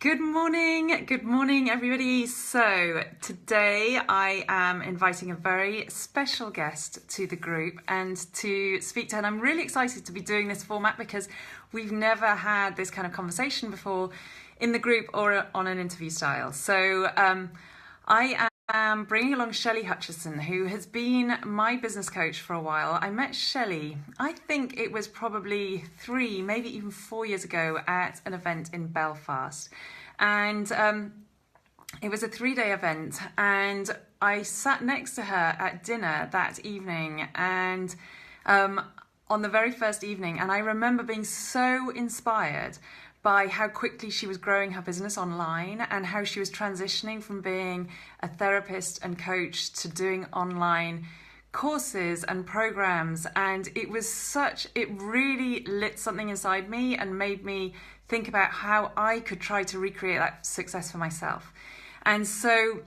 Good morning everybody. So today I am inviting a very special guest to the group and to speak to her, and I'm really excited to be doing this format because we've never had this kind of conversation before in the group or on an interview style. So I am bringing along Shelley Hutchinson, who has been my business coach for a while. I met Shelley, I think it was probably 3, maybe even 4 years ago at an event in Belfast. And it was a 3-day event, and I sat next to her at dinner that evening, and on the very first evening, and I remember being so inspired by how quickly she was growing her business online and how she was transitioning from being a therapist and coach to doing online courses and programs. And it really lit something inside me and made me think about how I could try to recreate that success for myself. And so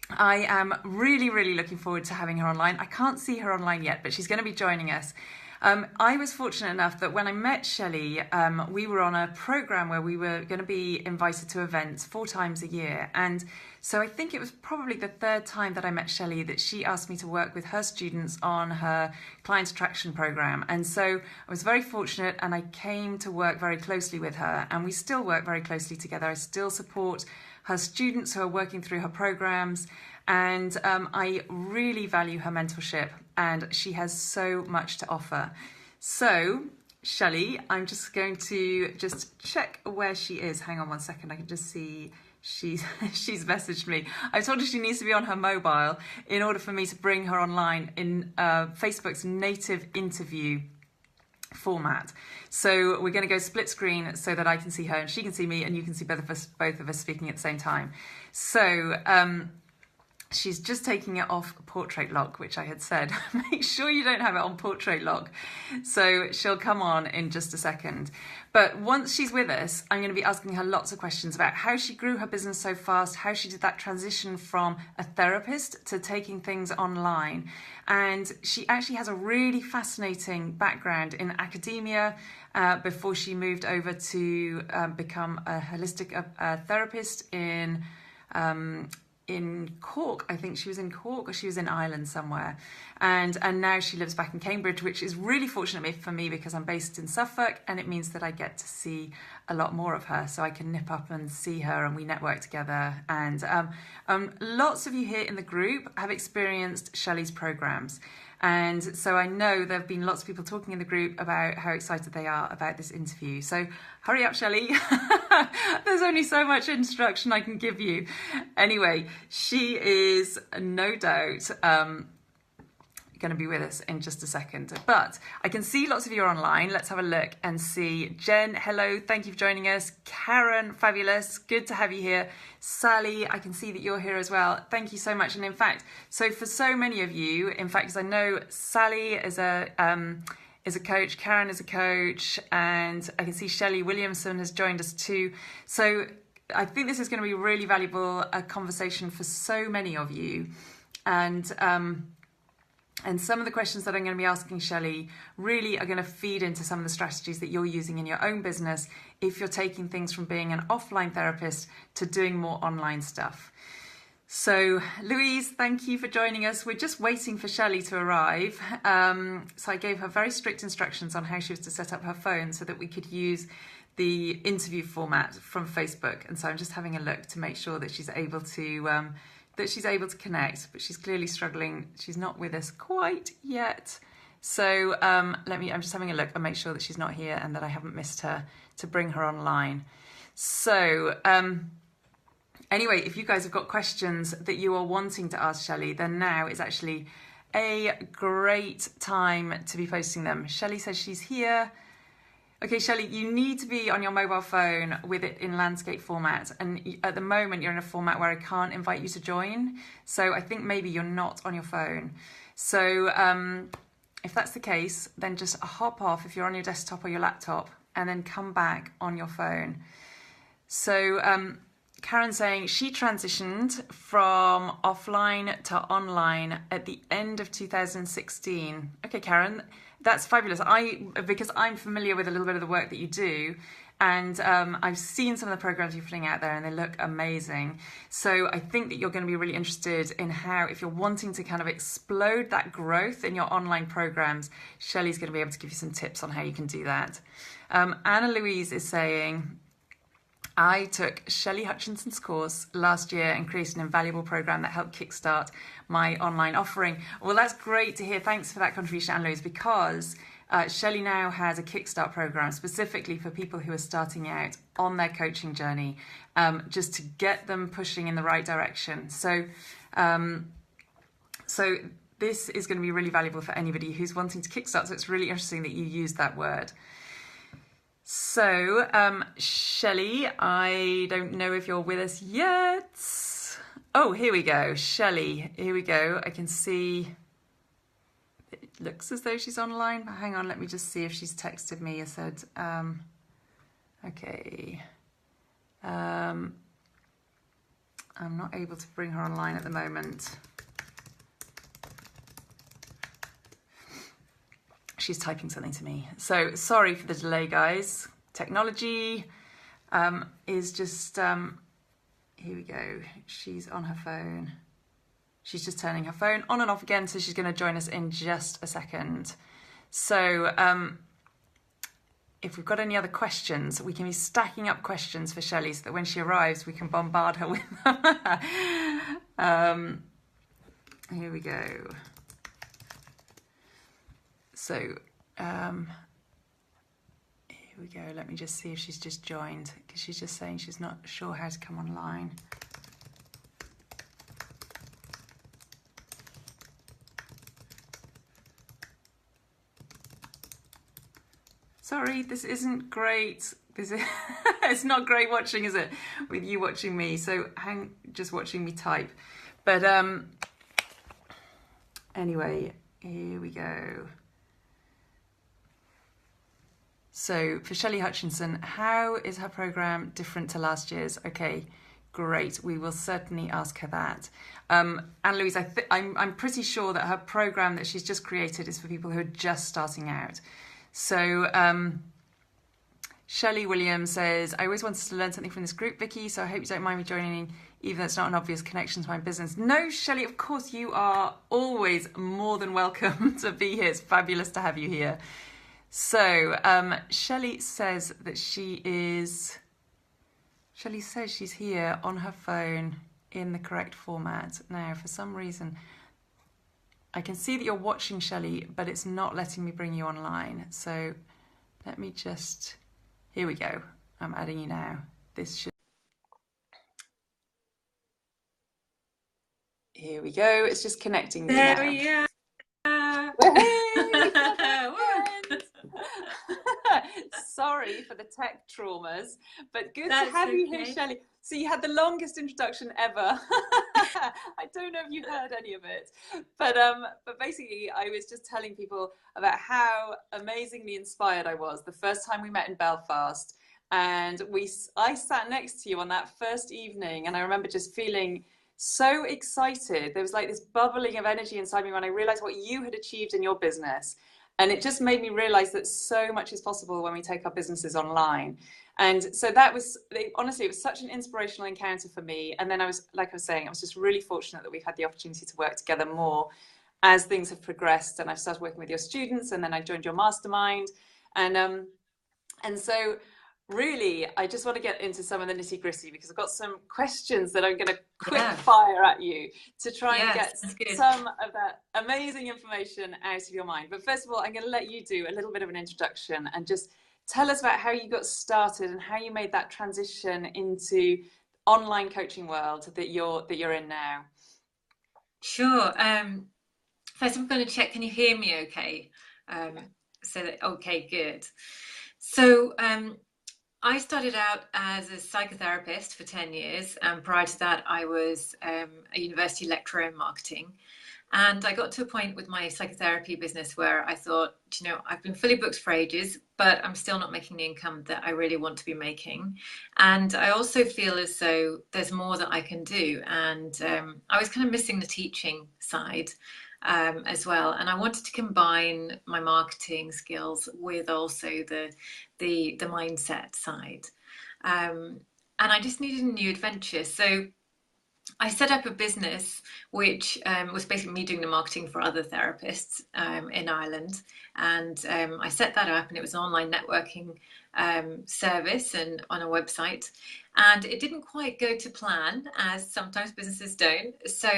I am really looking forward to having her online. I can't see her online yet, but she's going to be joining us. I was fortunate enough that when I met Shelley, we were on a program where we were going to be invited to events 4 times a year. And so I think it was probably the 3rd time that I met Shelley that she asked me to work with her students on her client attraction program. And so I was very fortunate, and I came to work very closely with her, and we still work very closely together. I still support her students who are working through her programs, and I really value her mentorship, and she has so much to offer. So, Shelley, I'm just going to check where she is. Hang on one second, I can just see she's messaged me. I told her she needs to be on her mobile in order for me to bring her online in Facebook's native interview format. So we're going to go split screen so that I can see her and she can see me, and you can see both of us speaking at the same time. So she's just taking it off portrait lock, which I had said, make sure you don't have it on portrait lock. So she'll come on in just a second. But once she's with us, I'm going to be asking her lots of questions about how she grew her business so fast, how she did that transition from a therapist to taking things online. And she actually has a really fascinating background in academia before she moved over to become a holistic therapist in Cork. I think she was in Cork, or she was in Ireland somewhere, and now she lives back in Cambridge, which is really fortunate for me because I'm based in Suffolk, and it means that I get to see a lot more of her, so I can nip up and see her, and we network together. And lots of you here in the group have experienced Shelley's programs, and so I know there have been lots of people talking in the group about how excited they are about this interview. So hurry up, Shelley. There's only so much instruction I can give you. Anyway, she is no doubt going to be with us in just a second. But I can see lots of you are online. Let's have a look and see. Jen, hello. Thank you for joining us. Karen, fabulous. Good to have you here. Sally, I can see that you're here as well. Thank you so much. And in fact, so for so many of you, in fact, because I know Sally is a coach, Karen is a coach, and I can see Shelley Williamson has joined us too. So I think this is going to be really valuable, a conversation for so many of you. And some of the questions that I'm going to be asking Shelley really are going to feed into some of the strategies that you're using in your own business if you're taking things from being an offline therapist to doing more online stuff. So Louise, thank you for joining us. We're just waiting for Shelley to arrive. So I gave her very strict instructions on how she was to set up her phone so that we could use the interview format from Facebook. And so I'm just having a look to make sure that she's able to connect, but she's clearly struggling. She's not with us quite yet. So I'm just having a look and make sure that she's not here and that I haven't missed her to bring her online. So anyway, if you guys have got questions that you are wanting to ask Shelley, then now is actually a great time to be posting them. Shelley says she's here. Okay, Shelley, you need to be on your mobile phone with it in landscape format. And at the moment, you're in a format where I can't invite you to join. So I think maybe you're not on your phone. So if that's the case, then just hop off if you're on your desktop or your laptop and then come back on your phone. So Karen's saying she transitioned from offline to online at the end of 2016. Okay, Karen. That's fabulous. Because I'm familiar with a little bit of the work that you do, And I've seen some of the programs you're putting out there and they look amazing. So I think that you're going to be really interested in how, if you're wanting to kind of explode that growth in your online programs, Shelley's going to be able to give you some tips on how you can do that. Anna Louise is saying, I took Shelley Hutchinson's course last year and created an invaluable program that helped kickstart my online offering. Well, that's great to hear. Thanks for that contribution, Anna Louise, because Shelley now has a Kickstart program specifically for people who are starting out on their coaching journey, just to get them pushing in the right direction. So this is going to be really valuable for anybody who's wanting to kickstart. So it's really interesting that you use that word. So Shelley, I don't know if you're with us yet. Oh, here we go. Shelley, here we go. I can see... It looks as though she's online, but hang on, let me just see if she's texted me. I said, okay. I'm not able to bring her online at the moment. She's typing something to me. So sorry for the delay, guys. Technology is just, here we go. She's on her phone. She's just turning her phone on and off again, so she's going to join us in just a second. So if we've got any other questions, we can be stacking up questions for Shelley so that when she arrives, we can bombard her with them. Here we go. So here we go. Let me just see if she's just joined, because she's just saying she's not sure how to come online. Sorry, this isn't great. It's not great watching, is it? With you watching me. So just watching me type. But anyway, here we go. So for Shelley Hutchinson, how is her program different to last year's? Okay, great. We will certainly ask her that. Anne-Louise, I'm pretty sure that her program that she's just created is for people who are just starting out. So Shelley Williams says, I always wanted to learn something from this group, Vicky, so I hope you don't mind me joining, even though it's not an obvious connection to my business. No, Shelley, of course, you are always more than welcome to be here. It's fabulous to have you here. So Shelley says that Shelley says she's here on her phone in the correct format. Now, for some reason, I can see that you're watching, Shelley, but it's not letting me bring you online. So let me just, here we go. I'm adding you now. This should, here we go. It's just connecting me now. There we are. Sorry for the tech traumas, but good to have you here, Shelley. So you had the longest introduction ever. I don't know if you heard any of it, but basically I was just telling people about how amazingly inspired I was the first time we met in Belfast, and I sat next to you on that first evening, and I remember just feeling so excited. There was like this bubbling of energy inside me when I realized what you had achieved in your business. And it just made me realize that so much is possible when we take our businesses online. And so that was, honestly, it was such an inspirational encounter for me. And then I was saying, I was just really fortunate that we've had the opportunity to work together more as things have progressed. And I've started working with your students, and then I joined your mastermind. And so really, I just want to get into some of the nitty gritty, because I've got some questions that I'm going to quick fire at you to try and get some of that amazing information out of your mind. But first of all, I'm going to let you do a little bit of an introduction and just tell us about how you got started and how you made that transition into online coaching world that you're in now. Sure. First, I'm going to check. Can you hear me? Okay. Okay, good. So. I started out as a psychotherapist for 10 years, and prior to that I was a university lecturer in marketing. And I got to a point with my psychotherapy business where I thought, I've been fully booked for ages, but I'm still not making the income that I really want to be making. And I also feel as though there's more that I can do. And I was kind of missing the teaching side. as well. And I wanted to combine my marketing skills with also the mindset side. And I just needed a new adventure. So I set up a business which was basically me doing the marketing for other therapists in Ireland. And I set that up, and it was an online networking service and on a website. And it didn't quite go to plan, as sometimes businesses don't. So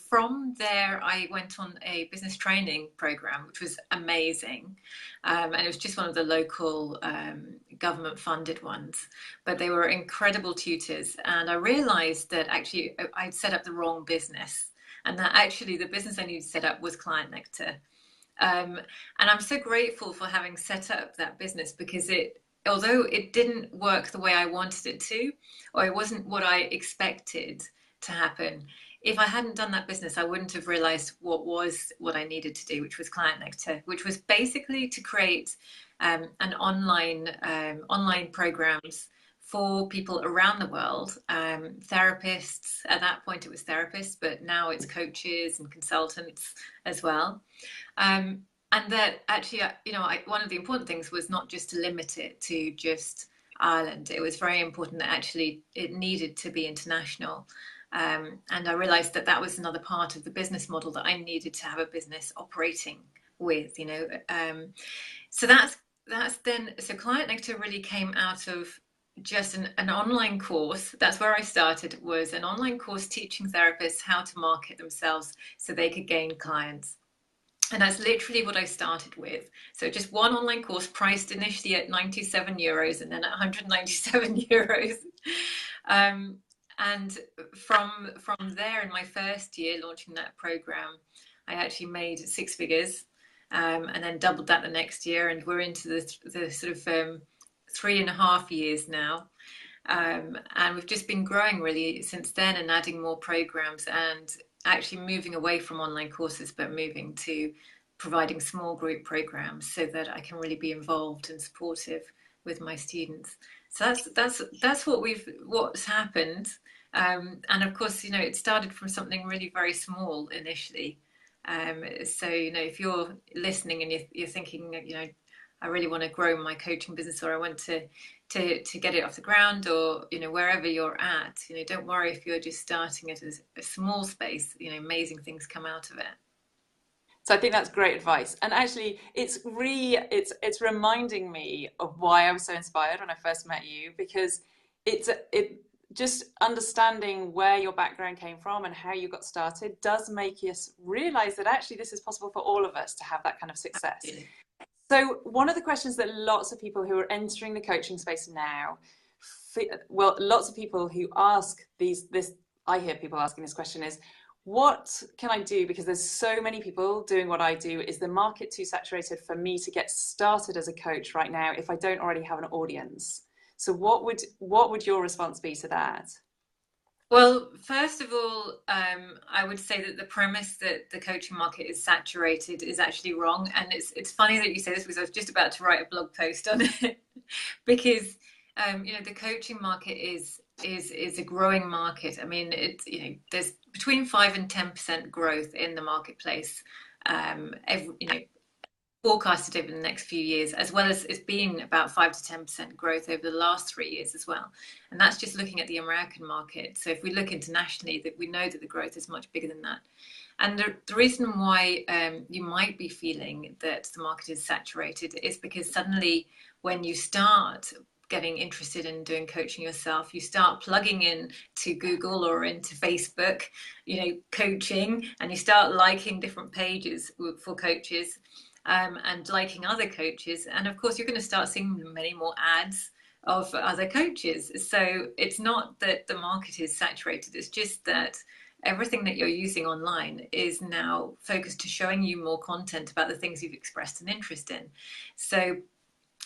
from there, I went on a business training program, which was amazing. And it was just one of the local government funded ones. But they were incredible tutors. And I realized that actually I'd set up the wrong business, and that actually the business I needed to set up was Client Nectar. And I'm so grateful for having set up that business, because although it didn't work the way I wanted it to, or it wasn't what I expected to happen, if I hadn't done that business, I wouldn't have realized what I needed to do, which was Client Nectar, which was basically to create an online programs for people around the world, therapists. At that point, it was therapists, but now it's coaches and consultants as well. And that actually, one of the important things was not just to limit it to just Ireland. It was very important that actually it needed to be international. And I realized that that was another part of the business model that I needed to have a business operating with, So so Client Nectar really came out of just an online course. That's where I started, was an online course teaching therapists how to market themselves so they could gain clients. And that's literally what I started with. So just one online course, priced initially at €97 and then at €197. And from there, in my first year launching that program, I actually made six figures, and then doubled that the next year. And we're into the sort of 3.5 years now. And we've just been growing really since then, and adding more programs, and actually moving away from online courses, but moving to providing small group programs so that I can really be involved and supportive with my students. So that's what's happened. And of course, it started from something really very small initially. So, if you're listening and you're thinking, I really want to grow my coaching business, or I want to get it off the ground, or wherever you're at, don't worry if you're just starting it as a small space. Amazing things come out of it. So I think that's great advice, and actually it's reminding me of why I was so inspired when I first met you, because it just understanding where your background came from and how you got started does make us realize that actually this is possible for all of us to have that kind of success. Absolutely. So one of the questions that lots of people who are entering the coaching space now, lots of people who ask I hear people asking this question is, what can I do? Because there's so many people doing what I do. Is the market too saturated for me to get started as a coach right now if I don't already have an audience? So what would your response be to that? Well, first of all, I would say that the premise that the coaching market is saturated is actually wrong. And it's funny that you say this, because I was just about to write a blog post on it. Because the coaching market is a growing market. I mean, there's between 5 and 10% growth in the marketplace, forecasted over the next few years, as well as it's been about 5 to 10% growth over the last 3 years as well. And that's just looking at the American market. So if we look internationally, that we know that the growth is much bigger than that. And the reason why you might be feeling that the market is saturated is because suddenly when you start getting interested in doing coaching yourself, you start plugging in to Google or into Facebook, coaching, and you start liking different pages for coaches, and liking other coaches. And of course, you're going to start seeing many more ads of other coaches. So it's not that the market is saturated. It's just that everything that you're using online is now focused to showing you more content about the things you've expressed an interest in. So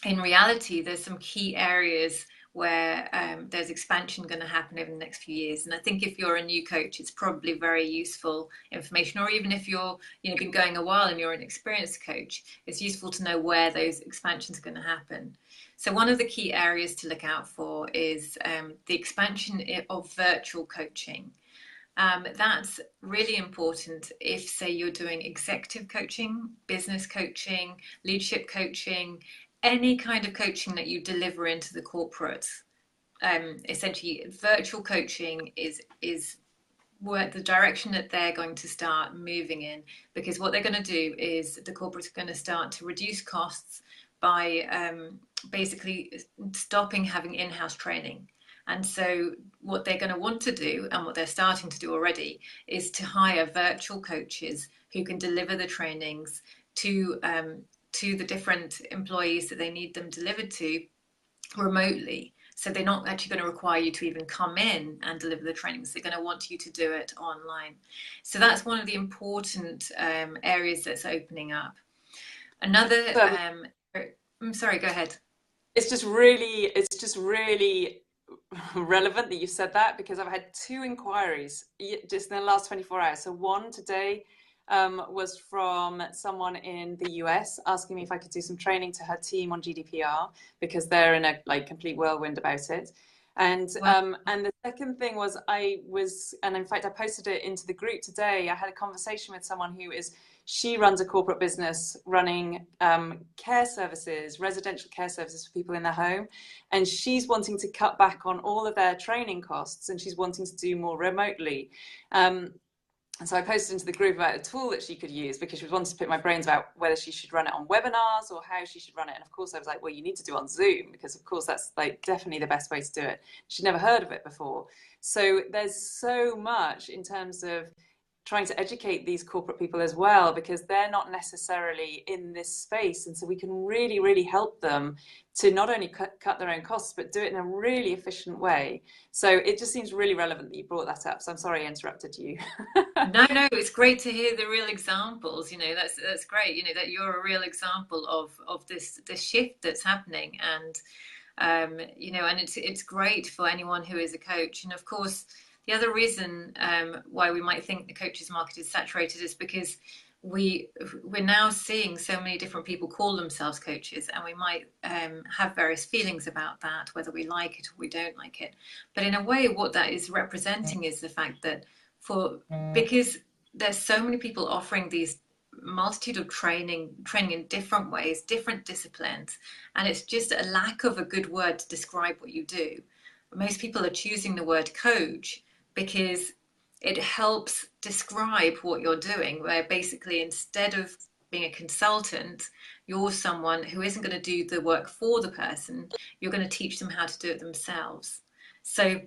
in reality, there's some key areas where there's expansion going to happen over the next few years. And I think if you're a new coach, it's probably very useful information. Or even if you're been going a while and you're an experienced coach, it's useful to know where those expansions are going to happen. So one of the key areas to look out for is the expansion of virtual coaching. That's really important if, say, you're doing executive coaching, business coaching, leadership coaching, any kind of coaching that you deliver into the corporate. Essentially, virtual coaching is what the direction that they're going to start moving in, because what they're going to do is the corporates are going to start to reduce costs by basically stopping having in-house training. And so what they're going to want to do, and what they're starting to do already, is to hire virtual coaches who can deliver the trainings to the different employees that they need them delivered to remotely. So they're not actually going to require you to even come in and deliver the trainings. They're going to want you to do it online. So that's one of the important areas that's opening up. Another, I'm sorry, go ahead. It's just really relevant that you said that, because I've had 2 inquiries just in the last 24 hours. So one today was from someone in the US asking me if I could do some training to her team on GDPR, because they're in a complete whirlwind about it. And and the second thing was, and in fact I posted it into the group today. I had a conversation with someone she runs a corporate business running care services, residential care services for people in their home, and she's wanting to cut back on all of their training costs, and she's wanting to do more remotely. And so I posted into the group about a tool that she could use, because she was wanting to pick my brains about whether she should run it on webinars or how she should run it. And of course I was like, well, you need to do it on Zoom, because of course that's definitely the best way to do it. She'd never heard of it before. So there's so much in terms of trying to educate these corporate people as well, because they're not necessarily in this space. And so we can really, really help them to not only cut their own costs, but do it in a really efficient way. So it just seems really relevant that you brought that up. So I'm sorry I interrupted you. No, it's great to hear the real examples. That's great. That you're a real example of this shift that's happening, and and it's great for anyone who is a coach. And of course, the other reason why we might think the coaches market is saturated is because we're now seeing so many different people call themselves coaches, and we might have various feelings about that, whether we like it or we don't like it. But in a way, what that is representing is the fact that because there's so many people offering these multitude of training in different ways, different disciplines, and it's just a lack of a good word to describe what you do. Most people are choosing the word coach because it helps describe what you're doing, where basically instead of being a consultant, you're someone who isn't going to do the work for the person. You're going to teach them how to do it themselves. So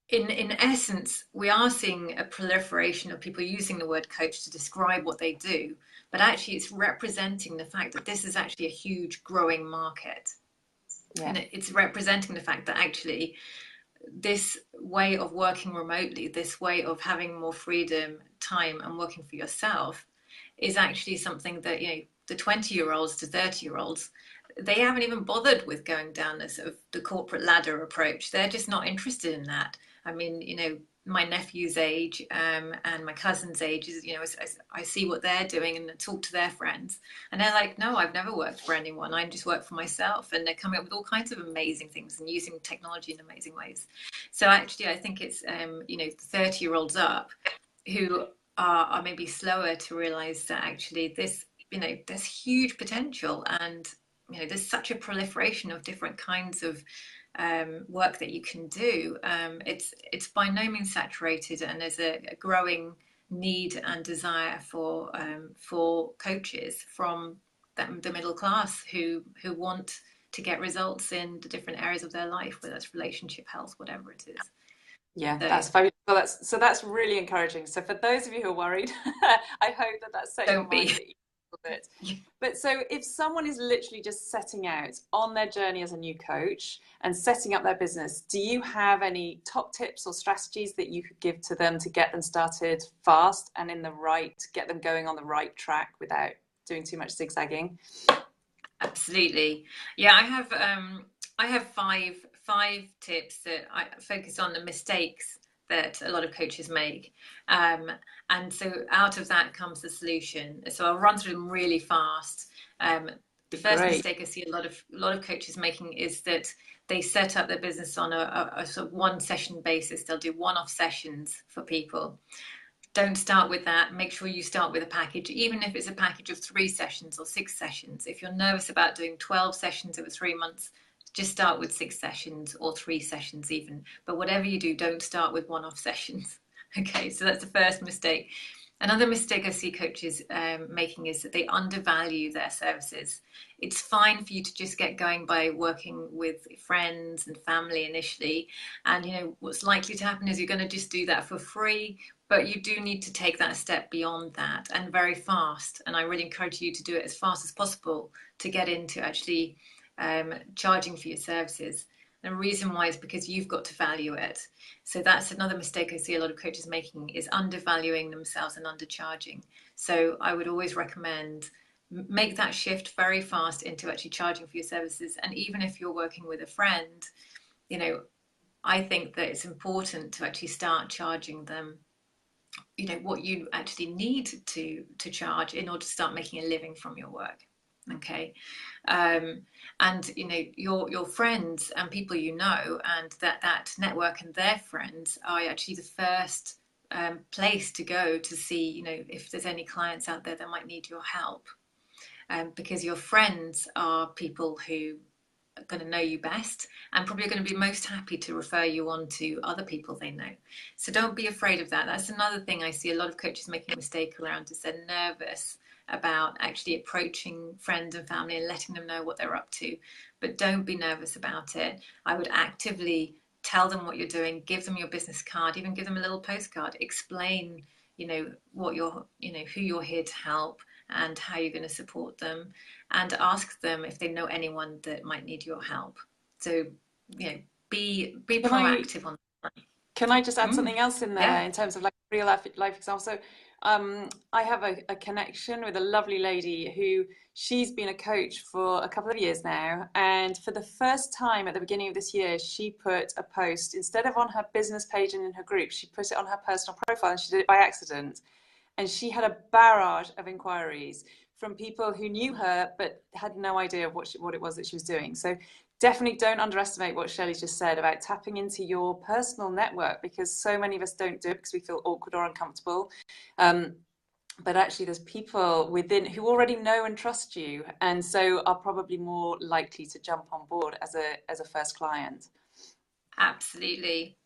in essence, we are seeing a proliferation of people using the word coach to describe what they do, but actually it's representing the fact that this is actually a huge growing market. And it's representing the fact that actually this way of working remotely, this way of having more freedom, time, and working for yourself is actually something that, the 20-year-olds to 30-year-olds, they haven't even bothered with going down the sort of the corporate ladder approach. They're just not interested in that. I mean, my nephew's age and my cousin's age is, I see what they're doing and talk to their friends, and they're like, no, I've never worked for anyone. I just work for myself. And they're coming up with all kinds of amazing things and using technology in amazing ways. So actually, I think it's, 30-year-olds up who are maybe slower to realize that actually this, there's huge potential, and, there's such a proliferation of different kinds of work that you can do. It's by no means saturated, and there's a growing need and desire for coaches from the middle class who want to get results in the different areas of their life, whether that's relationship, health, whatever it is. Yeah, that's fabulous. Well, that's really encouraging. So for those of you who are worried, I hope that's set your mind a bit. But so if someone is literally just setting out on their journey as a new coach and setting up their business, do you have any top tips or strategies that you could give to them to get them started fast and get them going on the right track without doing too much zigzagging? Absolutely. Yeah, I have five tips that I focus on the mistakes that a lot of coaches make. And so out of that comes the solution. So I'll run through them really fast. The first mistake I see a lot of coaches making is that they set up their business on a sort of one session basis. They'll do one-off sessions for people. Don't start with that. Make sure you start with a package, even if it's a package of 3 sessions or 6 sessions. If you're nervous about doing 12 sessions over 3 months, just start with 6 sessions or 3 sessions even. But whatever you do, don't start with one-off sessions. Okay, so that's the first mistake. Another mistake I see coaches making is that they undervalue their services. It's fine for you to just get going by working with friends and family initially. And, you know, what's likely to happen is you're going to just do that for free. But you do need to take that step beyond that, and very fast. And I really encourage you to do it as fast as possible to get into actually charging for your services. And the reason why is because you've got to value it. So that's another mistake I see a lot of coaches making, is undervaluing themselves and undercharging. So I would always recommend make that shift very fast into actually charging for your services. And even if you're working with a friend, you know, I think that it's important to actually start charging them, you know, what you actually need to charge in order to start making a living from your work. Okay. And you know, your friends and people you know, and that network and their friends are actually the first place to go to see, you know, if there's any clients out there that might need your help, because your friends are people who are going to know you best and probably going to be most happy to refer you on to other people they know. So don't be afraid of that. That's another thing I see a lot of coaches making a mistake around, is they're nervous about actually approaching friends and family and letting them know what they're up to. But don't be nervous about it. I would actively tell them what you're doing, give them your business card, even give them a little postcard, explain, you know, what you're, you know, who you're here to help and how you're going to support them, and ask them if they know anyone that might need your help. So, you know, be proactive on that. Can I just add something else in there, Yeah. in terms of like real life example? So I have a connection with a lovely lady who, she's been a coach for a couple of years now. And for the first time at the beginning of this year, she put a post, instead of on her business page and in her group, she put it on her personal profile, and she did it by accident. And she had a barrage of inquiries from people who knew her but had no idea of what it was that she was doing. So definitely don't underestimate what Shelley just said about tapping into your personal network, because so many of us don't do it because we feel awkward or uncomfortable. But actually there's people within who already know and trust you, and so are probably more likely to jump on board as a first client. Absolutely.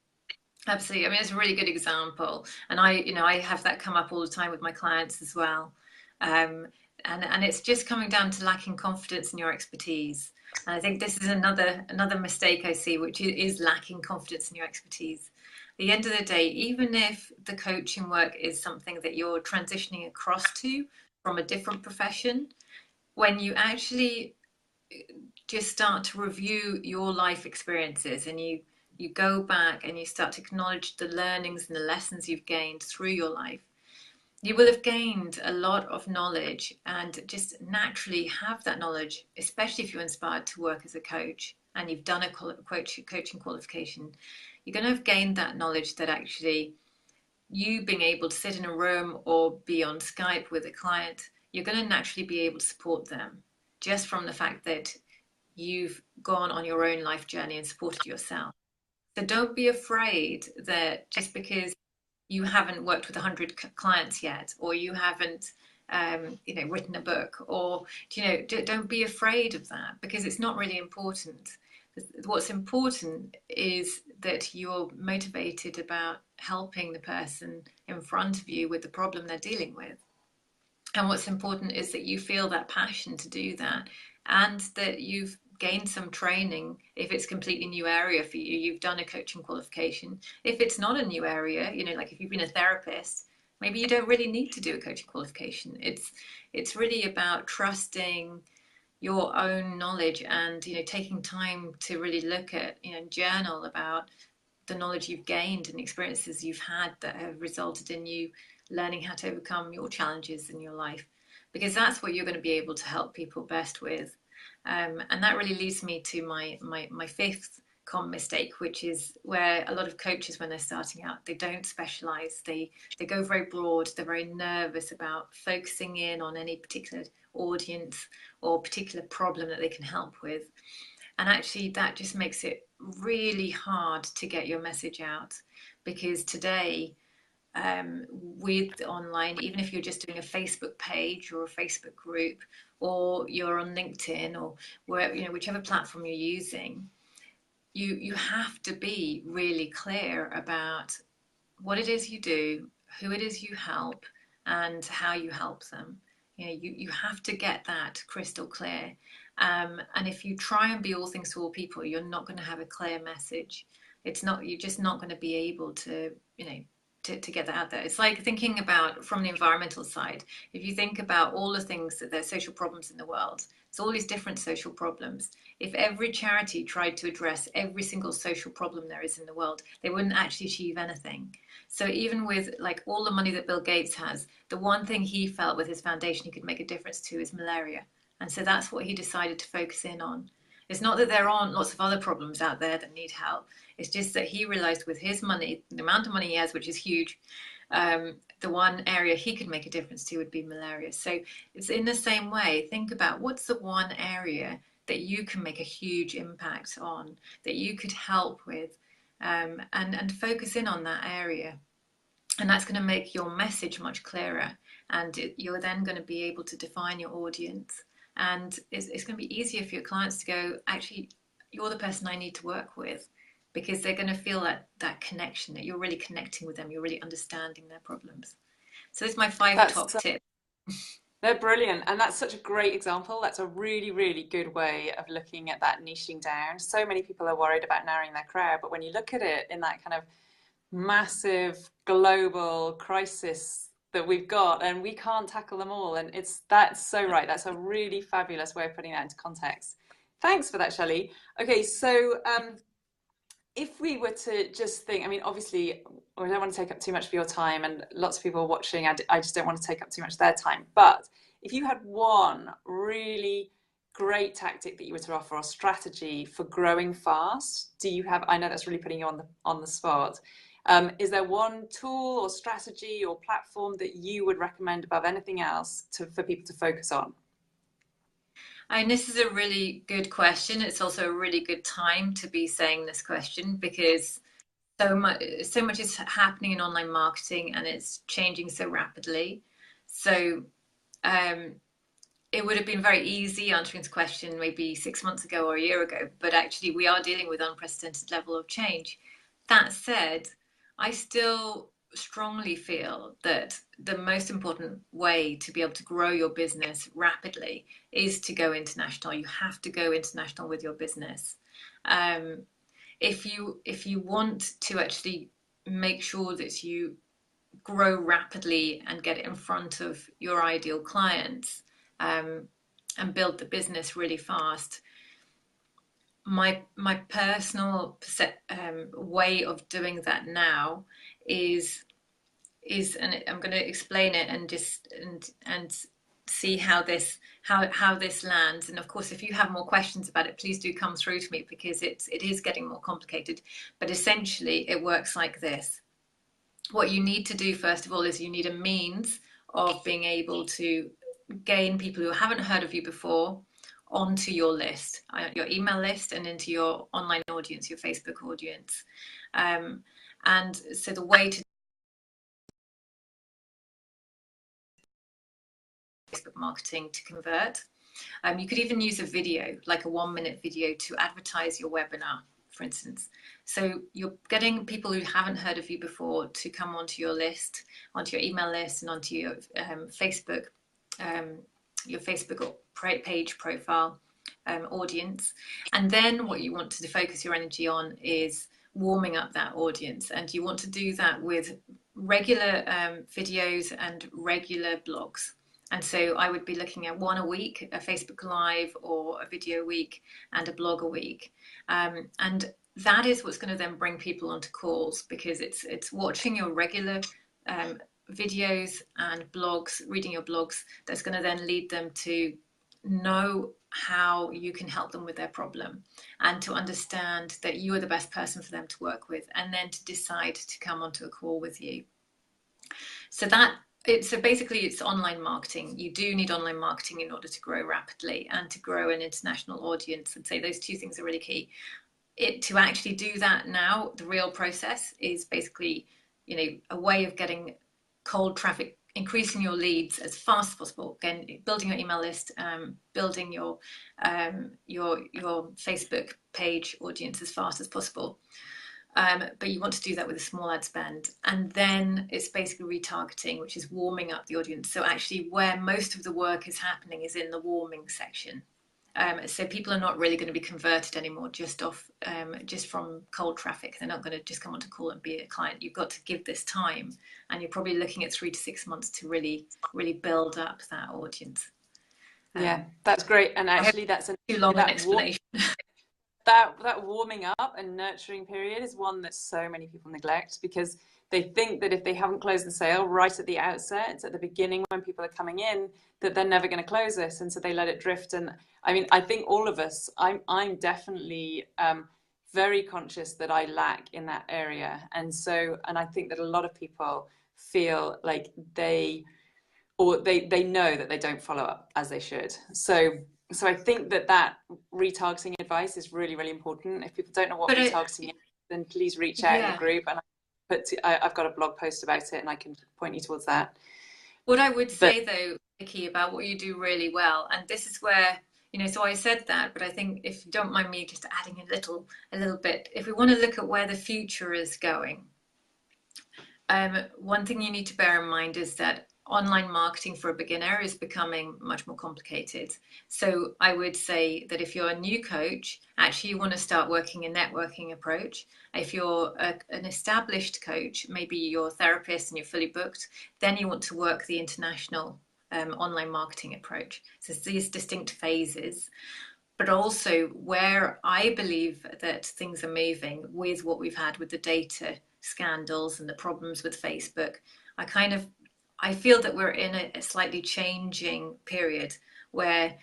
Absolutely. I mean, it's a really good example. And I have that come up all the time with my clients as well. And it's just coming down to lacking confidence in your expertise. And I think this is another mistake I see, which is lacking confidence in your expertise. At the end of the day, even if the coaching work is something that you're transitioning across to from a different profession, when you actually just start to review your life experiences, and you go back and you start to acknowledge the learnings and the lessons you've gained through your life, you will have gained a lot of knowledge, and just naturally have that knowledge, especially if you're inspired to work as a coach and you've done a coaching qualification. You're going to have gained that knowledge that actually, you being able to sit in a room or be on Skype with a client, you're going to naturally be able to support them just from the fact that you've gone on your own life journey and supported yourself. So don't be afraid that just because you haven't worked with 100 clients yet, or you haven't, written a book, or, don't be afraid of that, because it's not really important. What's important is that you're motivated about helping the person in front of you with the problem they're dealing with. And what's important is that you feel that passion to do that, and that you've gained some training. If it's a completely new area for you, you've done a coaching qualification. If it's not a new area, like if you've been a therapist, maybe you don't really need to do a coaching qualification. It's really about trusting your own knowledge, and taking time to really look at, journal about the knowledge you've gained and experiences you've had that have resulted in you learning how to overcome your challenges in your life, because that's what you're going to be able to help people best with. And that really leads me to my fifth common mistake, which is where a lot of coaches, when they're starting out, they don't specialize. They go very broad. They're very nervous about focusing in on any particular audience or particular problem that they can help with. And actually, that just makes it really hard to get your message out, because today, with online, even if you're just doing a Facebook page or a Facebook group, or you're on LinkedIn, or whichever platform you're using, you have to be really clear about what it is you do, who it is you help, and how you help them. You have to get that crystal clear. And if you try and be all things to all people, you're not going to have a clear message. You're just not going to be able to, to get that out there. It's like thinking about from the environmental side. If you think about all the things that there's social problems in the world, there's all these different social problems. If every charity tried to address every single social problem there is in the world, they wouldn't actually achieve anything. So even with like all the money that Bill Gates has, the one thing he felt with his foundation he could make a difference to is malaria. And so that's what he decided to focus in on. It's not that there aren't lots of other problems out there that need help. It's just that he realized with his money, the amount of money he has, which is huge, the one area he could make a difference to would be malaria. So it's in the same way. Think about what's the one area that you can make a huge impact on, that you could help with, and focus in on that area. And that's going to make your message much clearer. And you're then going to be able to define your audience. And it's going to be easier for your clients to go, actually, you're the person I need to work with, because they're going to feel that connection, that you're really connecting with them, you're really understanding their problems. So there's my 5 top tips. They're brilliant. And that's such a great example. That's a really, really good way of looking at that niching down. So many people are worried about narrowing their crowd, but when you look at it in that kind of massive global crisis that we've got, and we can't tackle them all, and that's so right. That's a really fabulous way of putting that into context. Thanks for that, Shelley. Okay, so if we were to just think, I mean, obviously, I don't want to take up too much of your time, and lots of people are watching. I just don't want to take up too much of their time. But if you had one really great tactic that you were to offer, or strategy for growing fast, do you have? I know that's really putting you on the spot. Is there one tool or strategy or platform that you would recommend above anything else for people to focus on? And this is a really good question. It's also a really good time to be saying this question, because so much is happening in online marketing, and it's changing so rapidly. So it would have been very easy answering this question maybe 6 months ago or a year ago, but actually we are dealing with unprecedented level of change. That said, I still strongly feel that the most important way to be able to grow your business rapidly is to go international. You have to go international with your business. If you want to actually make sure that you grow rapidly and get in front of your ideal clients, and build the business really fast, my personal way of doing that now is and I'm going to explain it and just and see how this lands. And of course, if you have more questions about it, please do come through to me, because it is getting more complicated. But essentially, it works like this. What you need to do first of all is you need a means of being able to gain people who haven't heard of you before onto your list, your email list, and into your online audience, your Facebook audience. And so the way to Facebook marketing to convert, you could even use a video, like a 1-minute video, to advertise your webinar, for instance. So you're getting people who haven't heard of you before to come onto your list, onto your email list, and onto your Facebook page profile audience. And then what you want to focus your energy on is warming up that audience. And you want to do that with regular videos and regular blogs. And so I would be looking at 1 a week, a Facebook Live or a video a week, and a blog a week. And that is what's going to then bring people onto calls, because it's watching your regular videos and blogs, reading your blogs, that's going to then lead them to know how you can help them with their problem, and to understand that you are the best person for them to work with, and then to decide to come onto a call with you. So that So basically it's online marketing. You do need online marketing in order to grow rapidly and to grow an international audience. I'd say those two things are really key. To actually do that now, the real process is basically, a way of getting cold traffic, increasing your leads as fast as possible. Again, building your email list, building your Facebook page audience as fast as possible. But you want to do that with a small ad spend. And then it's basically retargeting, which is warming up the audience. So actually where most of the work is happening is in the warming section. So people are not really going to be converted anymore just from cold traffic. They're not going to just come on to call and be a client. You've got to give this time, and you're probably looking at 3 to 6 months to really build up that audience. Yeah, that's great. And actually that's too long an explanation. That warming up and nurturing period is one that so many people neglect, because they think that if they haven't closed the sale right at the outset, at the beginning when people are coming in, that they're never going to close this, and so they let it drift. And I mean, I think all of us, I'm definitely very conscious that I lack in that area, and I think that a lot of people feel like they know that they don't follow up as they should. So I think that retargeting advice is really, really important. If people don't know what retargeting is, then please reach out in the group, and I've got a blog post about it, and I can point you towards that. What I would say though, Vicky, about what you do really well, and this is where, so I said that, but I think if you don't mind me just adding a little bit, if we want to look at where the future is going, one thing you need to bear in mind is that online marketing for a beginner is becoming much more complicated. So I would say that if you're a new coach, actually you want to start working a networking approach. If you're an established coach, maybe you're a therapist and you're fully booked, then you want to work the international online marketing approach. So it's these distinct phases. But also where I believe that things are moving with what we've had with the data scandals and the problems with Facebook, I feel that we're in a slightly changing period where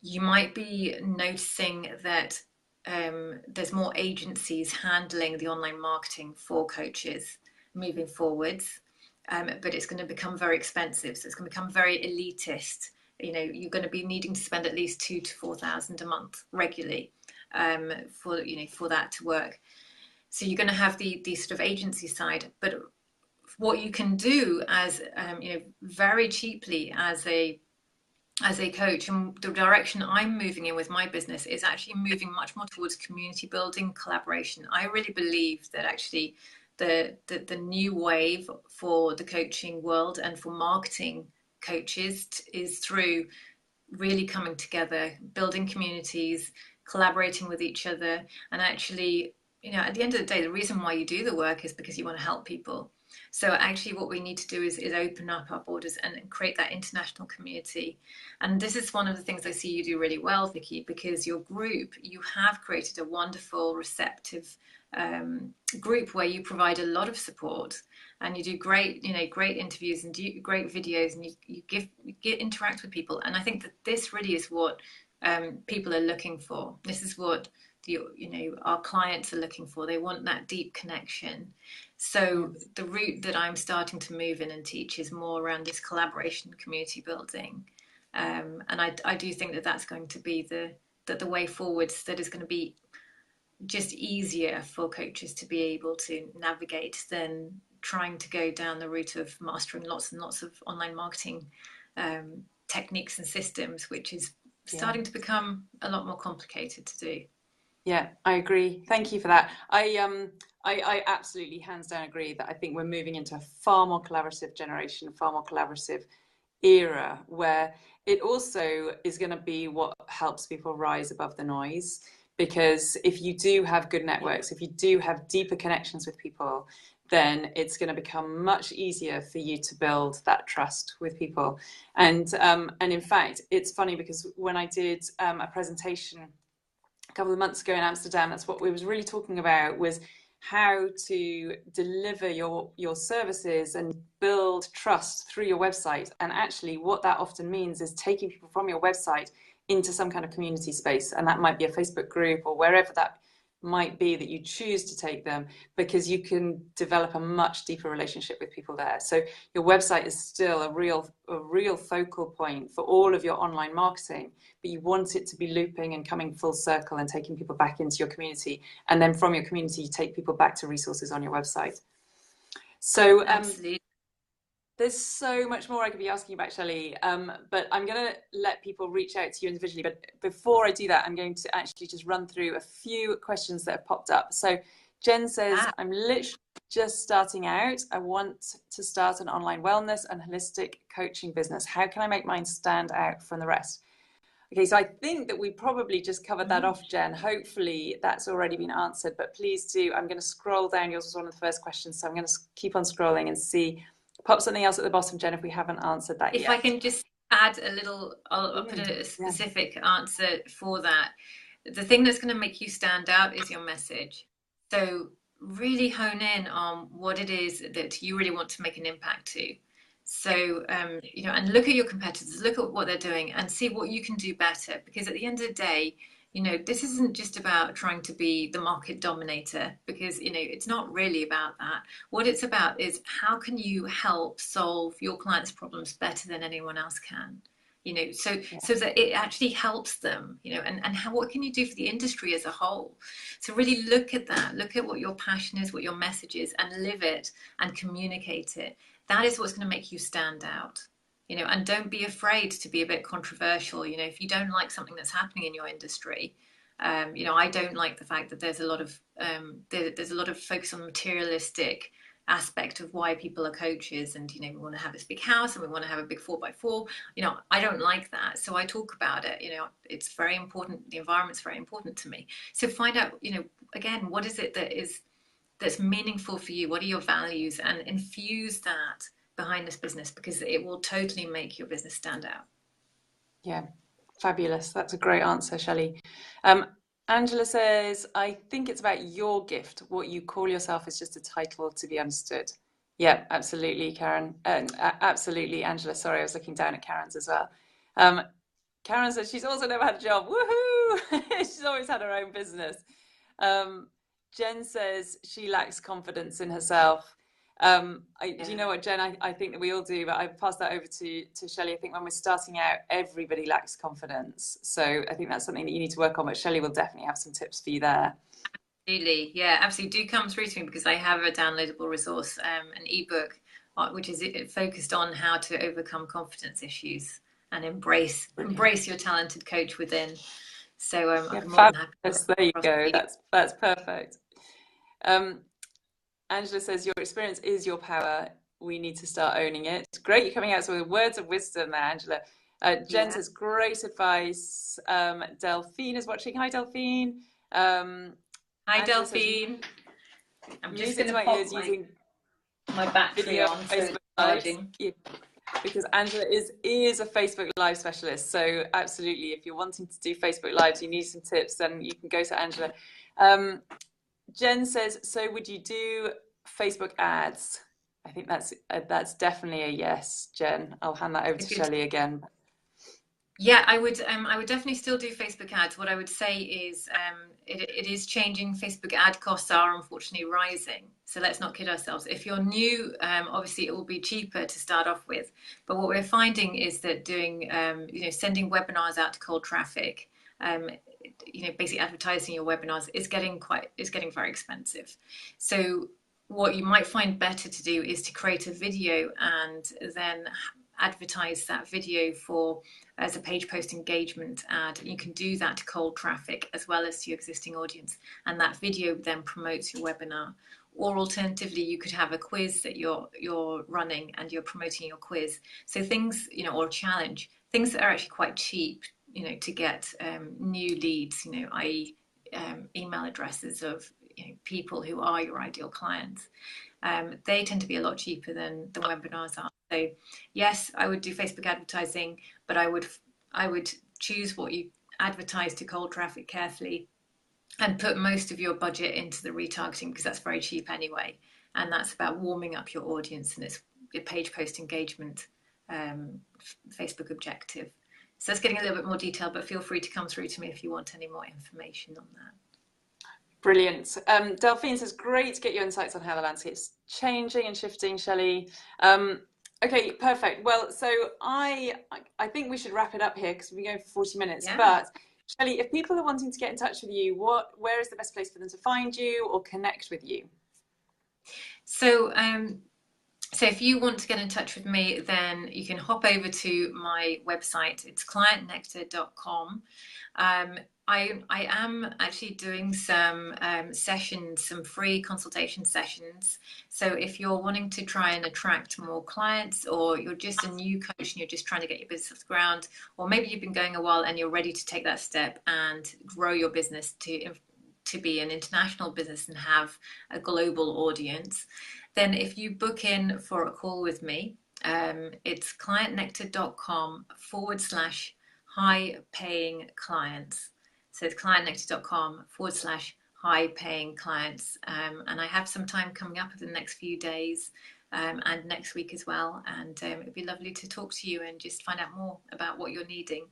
you might be noticing that there's more agencies handling the online marketing for coaches moving forwards, but it's going to become very expensive. So it's going to become very elitist. You're going to be needing to spend at least 2,000 to 4,000 a month regularly for that to work. So you're going to have the sort of agency side, but what you can do as very cheaply as a coach, and the direction I'm moving in with my business is actually moving much more towards community building, collaboration. I really believe that actually the new wave for the coaching world and for marketing coaches is through really coming together, building communities, collaborating with each other, and actually, at the end of the day, the reason why you do the work is because you want to help people. So actually what we need to do is open up our borders and create that international community. And this is one of the things I see you do really well, Vicky, because your group, you have created a wonderful, receptive group where you provide a lot of support, and you do great interviews and do great videos, and you interact with people. And I think that this really is what people are looking for. This is what our clients are looking for. They want that deep connection. So the route that I'm starting to move in and teach is more around this collaboration, community building, and I do think that that's going to be the way forwards. That is going to be just easier for coaches to be able to navigate than trying to go down the route of mastering lots and lots of online marketing techniques and systems, which is starting to become a lot more complicated to do. Yeah, I agree. Thank you for that. I absolutely hands down agree that I think we're moving into a far more collaborative generation, far more collaborative era, where it also is going to be what helps people rise above the noise. Because if you do have good networks, if you do have deeper connections with people, then it's going to become much easier for you to build that trust with people. And in fact, it's funny because when I did a presentation a couple of months ago in Amsterdam, that's what we was really talking about, was how to deliver your services and build trust through your website. And actually what that often means is taking people from your website into some kind of community space, and that might be a Facebook group or wherever that might be that you choose to take them, because you can develop a much deeper relationship with people there. So your website is still a real focal point for all of your online marketing, but you want it to be looping and coming full circle and taking people back into your community. And then from your community, you take people back to resources on your website. So Absolutely. there's so much more I could be asking about, Shelley, but I'm going to let people reach out to you individually. But before I do that, I'm going to actually just run through a few questions that have popped up. So Jen says, I'm literally just starting out. I want to start an online wellness and holistic coaching business. How can I make mine stand out from the rest? Okay, so I think that we probably just covered that off, Jen. Hopefully that's already been answered, but please do. I'm going to scroll down. Yours was one of the first questions, so I'm going to keep on scrolling and see. Pop something else at the bottom, Jen, if we haven't answered that yet. If I can just add a little, I'll put a specific answer for that. The thing that's going to make you stand out is your message. So really hone in on what it is that you really want to make an impact to. So, and look at your competitors, look at what they're doing and see what you can do better. Because at the end of the day, this isn't just about trying to be the market dominator, because, it's not really about that. What it's about is how can you help solve your clients' problems better than anyone else can, so that it actually helps them, and what can you do for the industry as a whole? So really look at that, look at what your passion is, what your message is, and live it and communicate it. That is what's going to make you stand out. And don't be afraid to be a bit controversial. If you don't like something that's happening in your industry, I don't like the fact that there's a lot of focus on the materialistic aspect of why people are coaches, and we want to have this big house and we want to have a big 4x4. I don't like that, so I talk about it. It's very important. The environment's very important to me. So find out, again, what is it that's meaningful for you? What are your values? And infuse that behind this business, because it will totally make your business stand out. Yeah, fabulous. That's a great answer, Shelley. Angela says, I think it's about your gift. What you call yourself is just a title to be understood. Yeah, absolutely, Karen. Absolutely, Angela. Sorry, I was looking down at Karen's as well. Karen says she's also never had a job. Woohoo! She's always had her own business. Jen says she lacks confidence in herself. Do you know what, Jen? I think that we all do, but I've passed that over to Shelley. I think when we're starting out, everybody lacks confidence. So I think that's something that you need to work on, but Shelley will definitely have some tips for you there. Absolutely. Yeah, absolutely. Do come through to me, because I have a downloadable resource, an ebook, which is focused on how to overcome confidence issues and embrace your talented coach within. So I'm more than happy. There you go. That's perfect. Angela says, your experience is your power. We need to start owning it. Great, you're coming out with words of wisdom there, Angela. Jen says, great advice. Delphine is watching. Hi, Delphine. Hi, Angela Delphine. Says, I'm just going to pop using my battery on Facebook charging. Yeah, because Angela is a Facebook Live specialist. So absolutely, if you're wanting to do Facebook Lives, you need some tips, then you can go to Angela. Jen says, so would you do Facebook ads? I think that's definitely a yes, Jen. I'll hand that over to Shelley again. Yeah, I would definitely still do Facebook ads. What I would say is it is changing. Facebook ad costs are unfortunately rising. So let's not kid ourselves. If you're new, obviously it will be cheaper to start off with. But what we're finding is that doing, sending webinars out to cold traffic, basically advertising your webinars is getting very expensive. So what you might find better to do is to create a video and then advertise that video as a page post engagement ad. You can do that to cold traffic as well as to your existing audience, and that video then promotes your webinar. Or alternatively, you could have a quiz that you're running and you're promoting your quiz. So things, or a challenge, things that are actually quite cheap, to get new leads, i.e. Email addresses of people who are your ideal clients. They tend to be a lot cheaper than the webinars are. So yes, I would do Facebook advertising, but I would choose what you advertise to cold traffic carefully and put most of your budget into the retargeting, because that's very cheap anyway. And that's about warming up your audience, and it's a page post engagement Facebook objective. So that's getting a little bit more detailed, but feel free to come through to me if you want any more information on that. Brilliant. Delphine says, great to get your insights on how the landscape's changing and shifting, Shelley. Okay, perfect. Well, so I think we should wrap it up here because we've been going for 40 minutes. Yeah. But Shelley, if people are wanting to get in touch with you, where is the best place for them to find you or connect with you? So, so if you want to get in touch with me, then you can hop over to my website. It's clientnectar.com. I am actually doing some sessions, some free consultation sessions. So if you're wanting to try and attract more clients, or you're just a new coach and you're just trying to get your business off the ground, or maybe you've been going a while and you're ready to take that step and grow your business to be an international business and have a global audience, then if you book in for a call with me, it's clientnectar.com/high paying clients. So it's clientnectar.com/high paying clients. And I have some time coming up in the next few days and next week as well. And it'd be lovely to talk to you and just find out more about what you're needing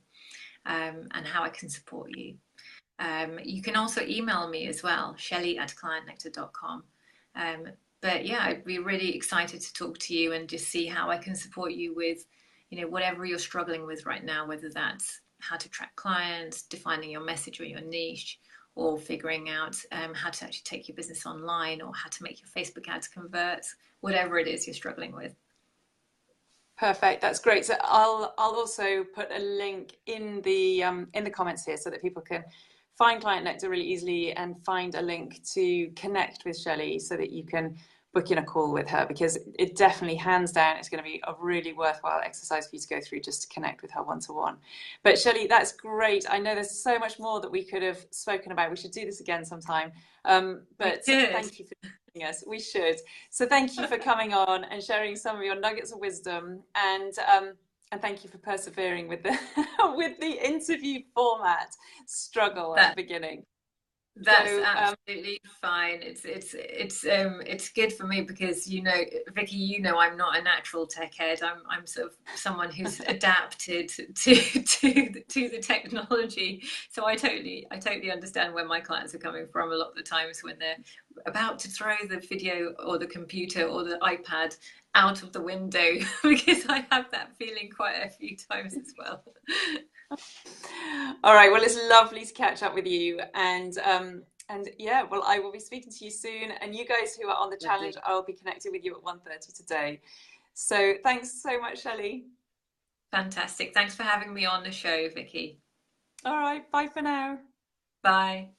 and how I can support you. You can also email me as well, shelley@clientnectar.com. But yeah, I'd be really excited to talk to you and just see how I can support you with, whatever you're struggling with right now, whether that's how to attract clients, defining your message or your niche, or figuring out how to actually take your business online, or how to make your Facebook ads convert, whatever it is you're struggling with. Perfect. That's great. So I'll also put a link in the comments here so that people can find Client Nectar really easily and find a link to connect with Shelley so that you can book in a call with her, because it definitely, hands down, it's going to be a really worthwhile exercise for you to go through just to connect with her one-to-one. But Shelley, that's great. I know there's so much more that we could have spoken about. We should do this again sometime. But thank you for joining us. We should. So thank you for coming on and sharing some of your nuggets of wisdom, and thank you for persevering with the with the interview format struggle at the beginning. That's absolutely fine. It's good for me because Vicky, I'm not a natural tech head. I'm sort of someone who's adapted to the technology. So I totally understand where my clients are coming from a lot of the times when they're about to throw the video or the computer or the iPad out of the window, because I have that feeling quite a few times as well. All right, well, it's lovely to catch up with you, and yeah, well, I will be speaking to you soon, and you guys who are on the challenge, I'll be connecting with you at 1:30 today. So thanks so much, Shelley. Fantastic. Thanks for having me on the show, Vicky. All right, bye for now. Bye.